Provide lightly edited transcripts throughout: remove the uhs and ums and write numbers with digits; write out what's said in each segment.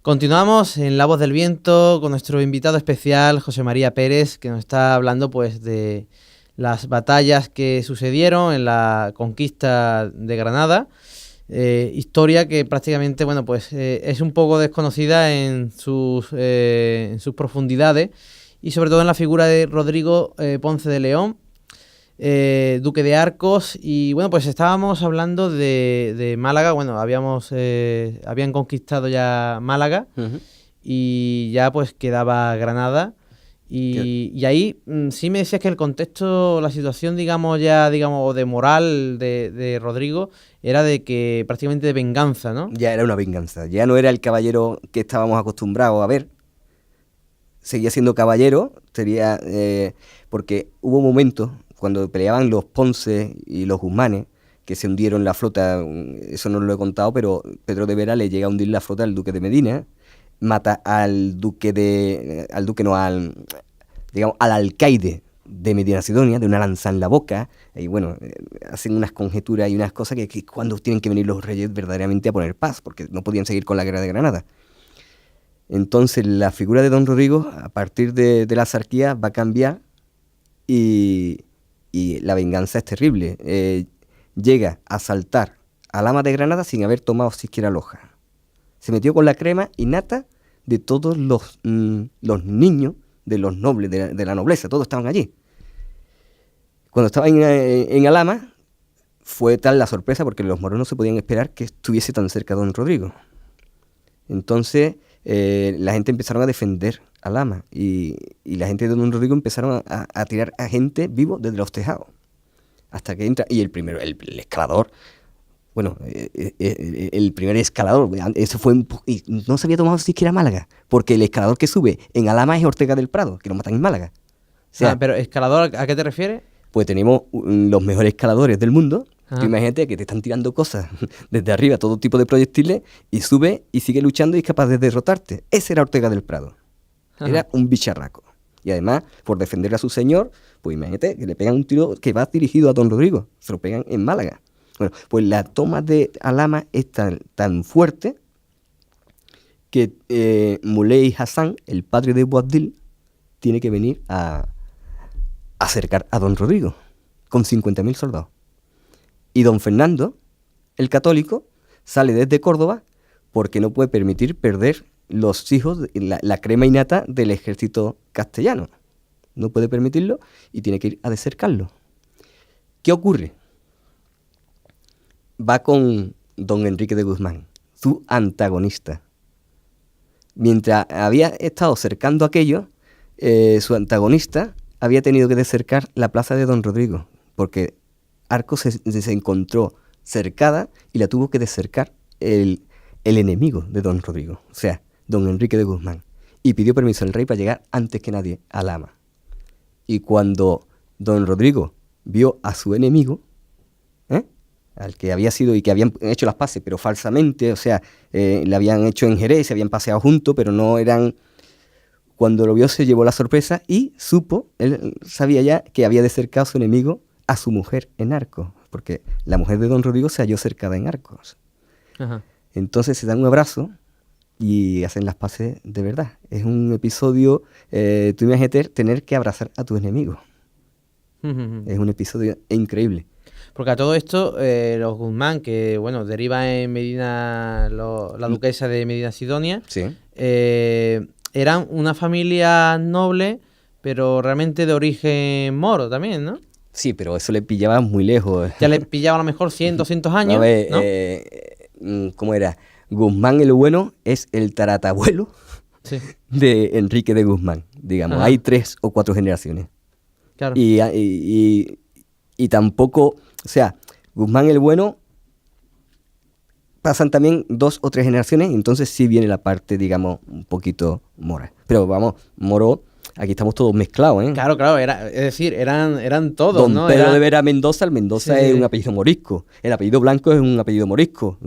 Continuamos en La Voz del Viento con nuestro invitado especial, José María Pérez, que nos está hablando pues de las batallas que sucedieron en la conquista de Granada. Historia que prácticamente, bueno, pues es un poco desconocida en sus profundidades, y sobre todo en la figura de Rodrigo Ponce de León, duque de Arcos. Y bueno, pues estábamos hablando de Málaga. Bueno, habían conquistado ya Málaga, y ya pues quedaba Granada. Y ahí sí me decías que el contexto, la situación, digamos, de moral de Rodrigo era de que prácticamente de venganza, ¿no? Ya era una venganza, ya no era el caballero que estábamos acostumbrados a ver. Seguía siendo caballero, porque hubo momentos cuando peleaban los Ponce y los Guzmanes, que se hundieron la flota. Eso no lo he contado, pero Pedro de Vera le llega a hundir la flota al duque de Medina, mata al alcaide de Medina Sidonia, de una lanza en la boca, y bueno, hacen unas conjeturas y unas cosas que cuando tienen que venir los reyes verdaderamente a poner paz, porque no podían seguir con la guerra de Granada. Entonces la figura de don Rodrigo, a partir de la zarquía, va a cambiar, y la venganza es terrible. Llega a asaltar al ama de Granada sin haber tomado siquiera loja. Se metió con la crema y nata de todos los niños, de los nobles, de la nobleza, todos estaban allí. Cuando estaba en Alhama, fue tal la sorpresa, porque los moros no se podían esperar que estuviese tan cerca don Rodrigo. Entonces la gente empezaron a defender Alhama, y la gente de don Rodrigo empezaron a tirar a gente vivo desde los tejados. Hasta que entra, y el escalador, bueno, el primer escalador, eso fue y no se había tomado siquiera Málaga, porque el escalador que sube en Alhama es Ortega del Prado, que lo matan en Málaga. O sea, pero escalador, ¿a qué te refieres? Pues tenemos los mejores escaladores del mundo. Ajá. Tú imagínate que te están tirando cosas desde arriba, todo tipo de proyectiles, y sube y sigue luchando y es capaz de derrotarte. Ese era Ortega del Prado. Ajá. Era un bicharraco. Y además, por defender a su señor, pues imagínate que le pegan un tiro que va dirigido a don Rodrigo. Se lo pegan en Málaga. Bueno, pues la toma de Alhama es tan fuerte que Muley Hassan, el padre de Boabdil, tiene que venir a acercar a don Rodrigo con 50.000 soldados. Y don Fernando, el católico, sale desde Córdoba porque no puede permitir perder los hijos, la crema innata del ejército castellano. No puede permitirlo y tiene que ir a decercarlo. ¿Qué ocurre? Va con don Enrique de Guzmán, su antagonista. Mientras había estado cercando aquello, su antagonista había tenido que decercar la plaza de don Rodrigo, porque Arcos se encontró cercada y la tuvo que decercar el enemigo de don Rodrigo, o sea, don Enrique de Guzmán, y pidió permiso al rey para llegar antes que nadie a Alhama. Y cuando don Rodrigo vio a su enemigo, al que había sido y que habían hecho las paces, pero falsamente, o sea, le habían hecho en Jerez, se habían paseado juntos, pero no eran. Cuando lo vio se llevó la sorpresa y él sabía ya que había decercado a su enemigo, a su mujer en Arcos, porque la mujer de don Rodrigo se halló cercada en Arcos. Ajá. Entonces se dan un abrazo y hacen las paces de verdad. Es un episodio, tú imagínate tener que abrazar a tu enemigo. Es un episodio increíble. Porque a todo esto, los Guzmán, que bueno, deriva en Medina, la duquesa de Medina Sidonia, Sí. Eran una familia noble, pero realmente de origen moro también, ¿no? Sí, pero eso le pillaba muy lejos. Ya le pillaba a lo mejor 100, 200 años, A ver, ¿no? ¿Cómo era? Guzmán el Bueno es el taratabuelo Sí, de Enrique de Guzmán, digamos. Ajá. Hay 3 o 4 generaciones. claro. Y tampoco, o sea, Guzmán el Bueno pasan también 2 o 3 generaciones, y entonces sí viene la parte, digamos, un poquito mora. Pero vamos, moro, aquí estamos todos mezclados, ¿eh? Claro, es decir, eran todos, Don ¿no? Pedro de Vera Mendoza, el Mendoza Sí. es un apellido morisco. El apellido Blanco es un apellido morisco.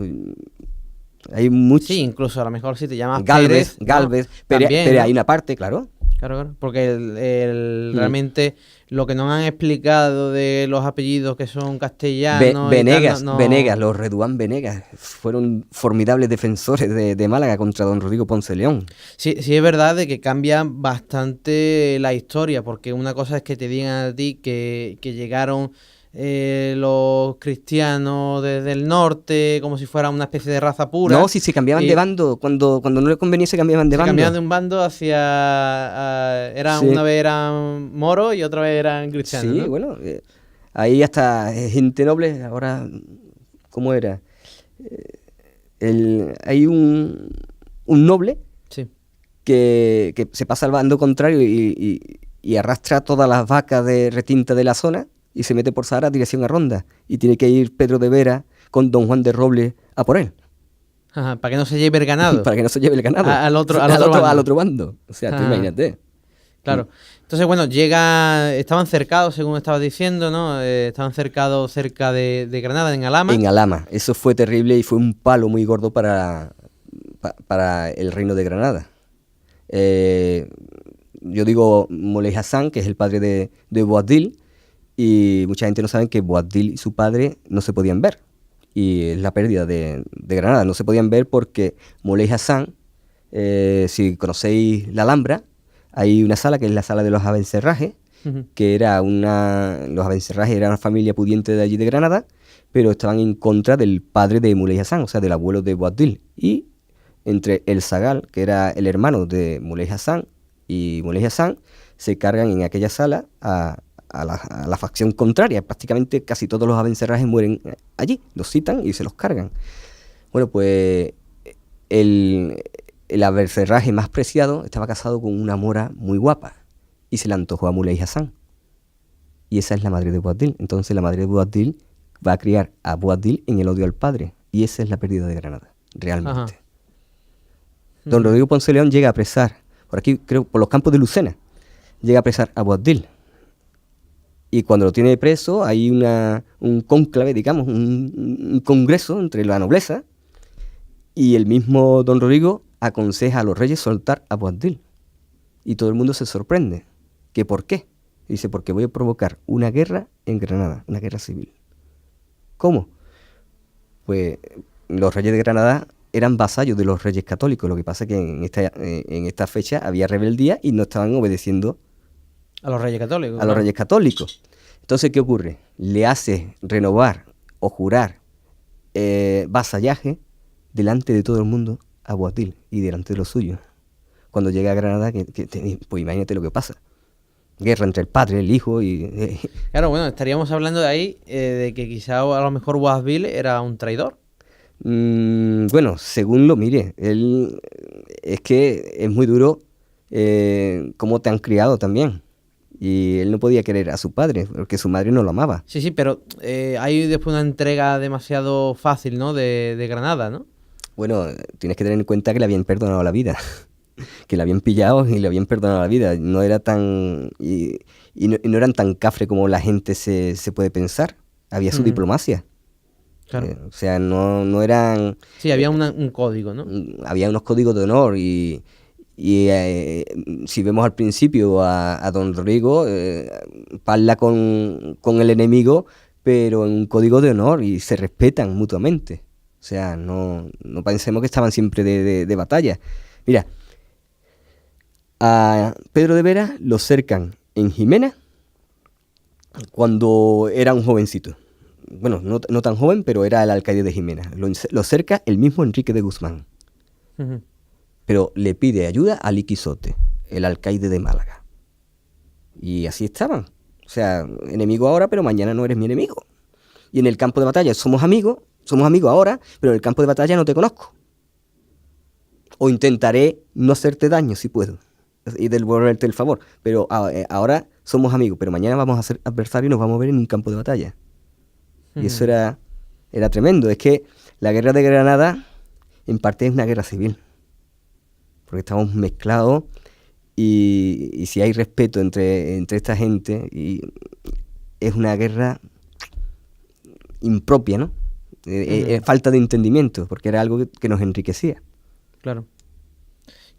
Hay muchos. Sí, incluso a lo mejor si te llamas Galvez, Pérez, ¿no? pero También, ¿no? hay una parte, claro. Claro, claro. Porque realmente lo que nos han explicado de los apellidos que son castellanos... Venegas, y tal, Venegas, los Reduán Venegas fueron formidables defensores de Málaga contra don Rodrigo Ponce León. Sí, sí es verdad de que cambia bastante la historia, porque una cosa es que te digan a ti que llegaron los cristianos desde el norte como si fuera una especie de raza pura. No, si se cambiaban de bando, cuando no les convenía se cambiaban de bando. Se cambiaban de un bando hacia... Sí. Una vez eran moros y otra vez eran cristianos, Sí, ¿no? bueno, ahí hasta gente noble, ahora, ¿cómo era? Hay un noble Sí. que se pasa al bando contrario y arrastra todas las vacas de retinta de la zona y se mete por Sahara dirección a Ronda. Y tiene que ir Pedro de Vera con don Juan de Roble a por él. Ajá, para que no se lleve el ganado. Para que no se lleve el ganado. Al otro bando. O sea, tú imagínate. Claro. Entonces, bueno, estaban cercados, según estabas diciendo, ¿no? Estaban cercados cerca de Granada, en Alhama. En Alhama. Eso fue terrible y fue un palo muy gordo para el reino de Granada. Yo digo Moulay Hassan, que es el padre de Boabdil, y mucha gente no sabe que Boabdil y su padre no se podían ver. Y es la pérdida de Granada. No se podían ver porque Moulay Hassan, si conocéis la Alhambra, hay una sala que es la sala de los Abencerrajes, que los Abencerrajes era una familia pudiente de allí de Granada, pero estaban en contra del padre de Moulay Hassan, o sea, del abuelo de Boabdil. Y entre el Zagal, que era el hermano de Moulay Hassan, y Moulay Hassan, se cargan en aquella sala a la facción contraria. Prácticamente casi todos los Abencerrajes mueren allí, los citan y se los cargan. Bueno, pues el Abencerraje más preciado estaba casado con una mora muy guapa y se le antojó a Moulay Hassan. Y esa es la madre de Boabdil. Entonces la madre de Boabdil va a criar a Boabdil en el odio al padre. Y esa es la pérdida de Granada, realmente. Ajá. Don Rodrigo Ponce León llega a apresar, por aquí creo, por los campos de Lucena, llega a apresar a Boabdil. Y cuando lo tiene preso hay un cónclave, digamos, un congreso entre la nobleza, y el mismo don Rodrigo aconseja a los reyes soltar a Boabdil. Y todo el mundo se sorprende. ¿Que por qué? Dice, porque voy a provocar una guerra en Granada, una guerra civil. ¿Cómo? Pues los reyes de Granada eran vasallos de los reyes católicos. Lo que pasa es que en esta fecha había rebeldía y no estaban obedeciendo a los reyes católicos. A los reyes católicos. Entonces, ¿qué ocurre? Le hace renovar o jurar vasallaje delante de todo el mundo a Boabdil y delante de los suyos. Cuando llega a Granada, pues imagínate lo que pasa. Guerra entre el padre, el hijo y... Claro, bueno, estaríamos hablando de ahí de que quizá a lo mejor Boabdil era un traidor. Bueno, según lo mire, es que es muy duro cómo te han criado también. Y él no podía querer a su padre, porque su madre no lo amaba. Sí, sí, pero hay después una entrega demasiado fácil, ¿no? De Granada, ¿no? Bueno, tienes que tener en cuenta que le habían perdonado la vida. Que le habían pillado y le habían perdonado la vida. No era tan... Y no eran tan cafre como la gente se puede pensar. Había su diplomacia. Claro. O sea, no eran... Sí, había un código, ¿no? Había unos códigos de honor y si vemos al principio a don Rodrigo, parla con el enemigo, pero en un código de honor y se respetan mutuamente. O sea, no pensemos que estaban siempre de batalla. Mira, a Pedro de Vera lo cercan en Jimena cuando era un jovencito. Bueno, no tan joven, pero era el alcaide de Jimena. Lo cerca el mismo Enrique de Guzmán. Uh-huh. Pero le pide ayuda a Liquizote, el alcaide de Málaga. Y así estaban. O sea, enemigo ahora, pero mañana no eres mi enemigo. Y en el campo de batalla somos amigos ahora, pero en el campo de batalla no te conozco. O intentaré no hacerte daño si puedo, y devolverte el favor. Pero ahora somos amigos, pero mañana vamos a ser adversarios y nos vamos a ver en un campo de batalla. Y eso era tremendo. Es que la guerra de Granada, en parte, es una guerra civil. Porque estamos mezclados y si hay respeto entre esta gente, y es una guerra impropia, ¿no? Falta de entendimiento, porque era algo que nos enriquecía. Claro.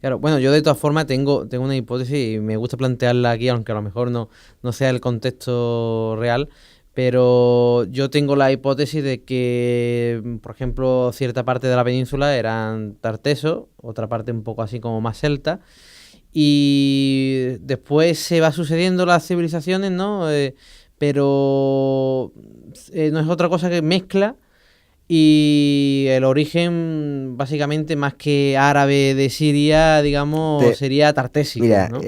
Claro, bueno, yo de todas formas tengo una hipótesis y me gusta plantearla aquí, aunque a lo mejor no sea el contexto real, pero yo tengo la hipótesis de que, por ejemplo, cierta parte de la península eran tartesos, otra parte un poco así como más celta, y después se va sucediendo las civilizaciones, ¿no? Pero no es otra cosa que mezcla. Y el origen, básicamente, más que árabe de Siria, digamos, sería tartésico, Mira, ¿no?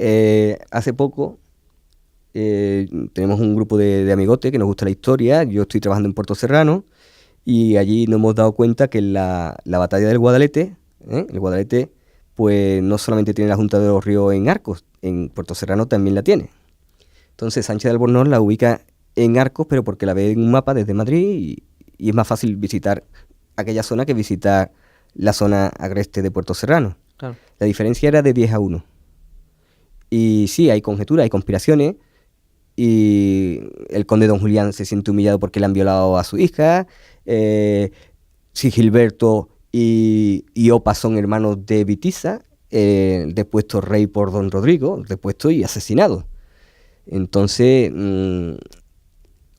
hace poco tenemos un grupo de amigotes que nos gusta la historia. Yo estoy trabajando en Puerto Serrano y allí nos hemos dado cuenta que la batalla del Guadalete, el Guadalete, pues no solamente tiene la Junta de los Ríos en Arcos, en Puerto Serrano también la tiene. Entonces Sánchez de Albornoz la ubica en Arcos, pero porque la ve en un mapa desde Madrid y es más fácil visitar aquella zona que visitar la zona agreste de Puerto Serrano. Claro. La diferencia era de 10-1. Y sí, hay conjeturas, hay conspiraciones, y el conde Don Julián se siente humillado porque le han violado a su hija, Sigilberto y Opa son hermanos de Vitiza, depuesto rey por Don Rodrigo, depuesto y asesinado. Entonces,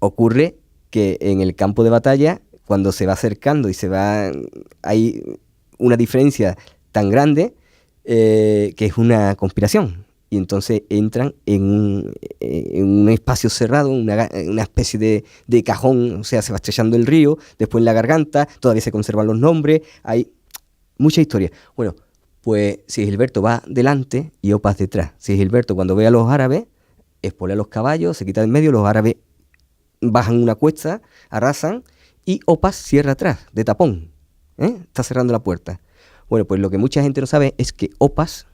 ocurre que en el campo de batalla, cuando se va acercando y hay una diferencia tan grande que es una conspiración. Y entonces entran en un espacio cerrado, una especie de cajón, o sea, se va estrechando el río, después en la garganta, todavía se conservan los nombres, hay mucha historia. Bueno, pues Sigilberto va delante y Opas detrás. Sigilberto, cuando ve a los árabes, espolea los caballos, se quita de en medio, los árabes bajan una cuesta, arrasan, y Opas cierra atrás, de tapón. Está cerrando la puerta. Bueno, pues lo que mucha gente no sabe es que Opas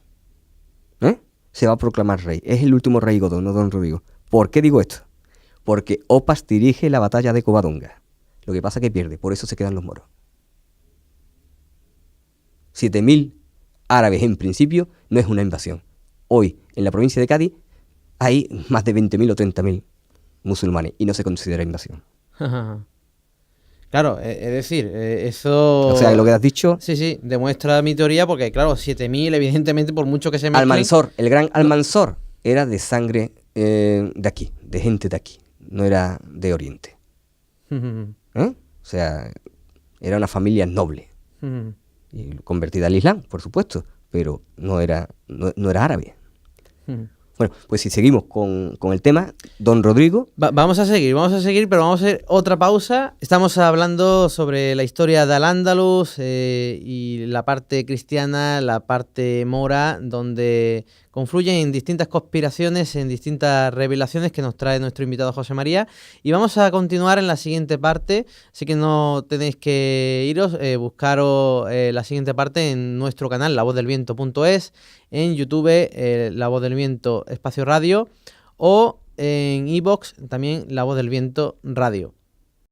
se va a proclamar rey. Es el último rey godo, no Don Rodrigo. ¿Por qué digo esto? Porque Opas dirige la batalla de Covadonga. Lo que pasa es que pierde, por eso se quedan los moros. 7.000 árabes en principio no es una invasión. Hoy, en la provincia de Cádiz, hay más de 20.000 o 30.000 musulmanes y no se considera invasión. Claro, es decir, eso... O sea, lo que has dicho... Sí, demuestra mi teoría porque, claro, 7.000, evidentemente, por mucho que se mezclen... Almanzor, el gran Almanzor, era de sangre de aquí, de gente de aquí, no era de Oriente. O sea, era una familia noble, y convertida al Islam, por supuesto, pero no era árabe. Bueno, pues si seguimos con el tema, Don Rodrigo... Vamos a seguir, pero vamos a hacer otra pausa. Estamos hablando sobre la historia de Al-Ándalus y la parte cristiana, la parte mora, donde confluyen en distintas conspiraciones, en distintas revelaciones que nos trae nuestro invitado José María. Y vamos a continuar en la siguiente parte, así que no tenéis que iros, buscaros la siguiente parte en nuestro canal, lavozdelviento.es, en YouTube, La Voz del Viento Espacio Radio, o en iVoox también La Voz del Viento Radio.